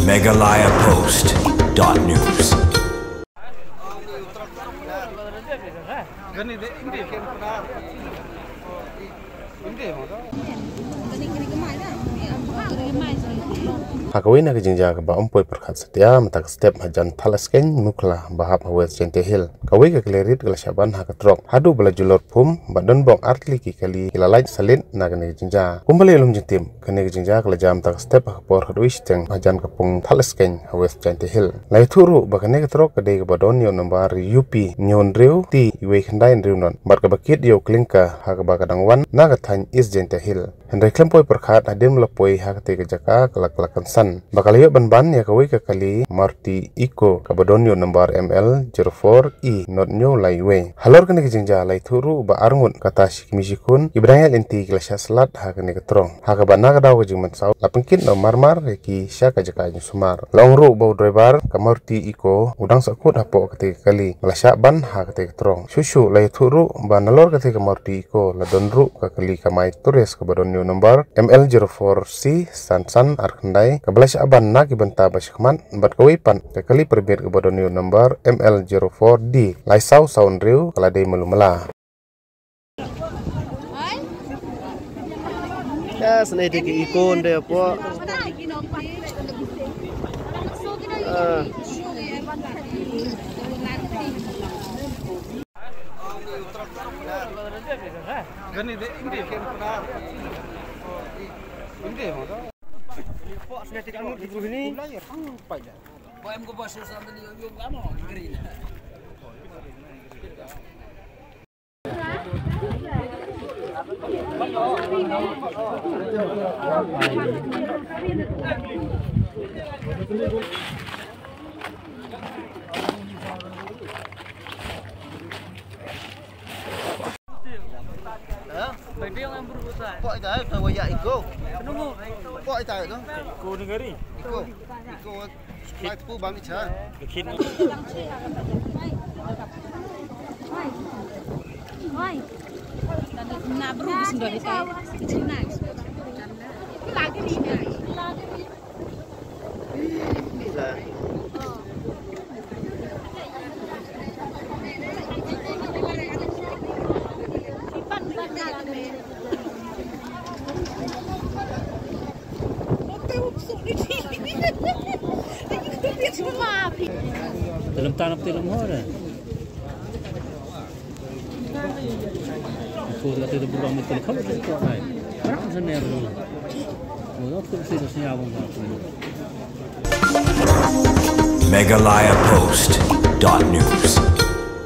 megalayapost.news. Hakawin na kajingja ka ba umpoy perkat setia matak step hajan talasken mukla bahap hawes jente hill kawi ka klerit gala syaban hakatrok hadu bala julor pum badan bong artli ki kali kilalai salin na kene kajingja kumbali lum jentim kene kajingja kala jam tak step hakapor hadu isteng hajan kapung talasken hawes jente hill lai turu bakane katrok kade ka badon yo nombar UP nyon riu ti iwe khandai riu non bar ka bakit yo klingka hakaba kadangwan na ka than is jente hill hendai klempoy perkat adim lapoi hakate ka jaka kelak-kelakan san bakal yuk ban-ban ya kawi ke kali Marti Iko kabadonyo nomor ML04E not new laiwe halor kene kejengja lai turu ba arngun kata shikmishikun ibrahim inti kelasya selat ha kene ketrong ha kabana kadaw kejeng matsau lapengkit no marmar ki sya kajaka sumar longru bau driver ka Marti Iko udang sakut hapo ketika kali kelasya ban ha ketika ketrong susu lai turu ba nalor ketika Marti Iko la donru ka kali kamai turis kabadonyo nomor ML04C sansan arkandai kabelas aban nak ibenta basikman bat kawipan kekali perbir kebodonio nomor ML04D laisau saun riu kaladai melumela ya senai diki ikon deh po Kok itu aja waya iko. Nunggu. Kok itu itu? Iko negeri. Iko. Slide pu bang icha. Bikin. Hai. Dan nabru sudah ditai. Cina. Lagi ni. Bisa. Dalam tanam dalam hora. Aku dah tidak berang betul kamu tu kau hai. Orang sana dulu. Mudah tu sudah siap orang tu. megalayapost.news.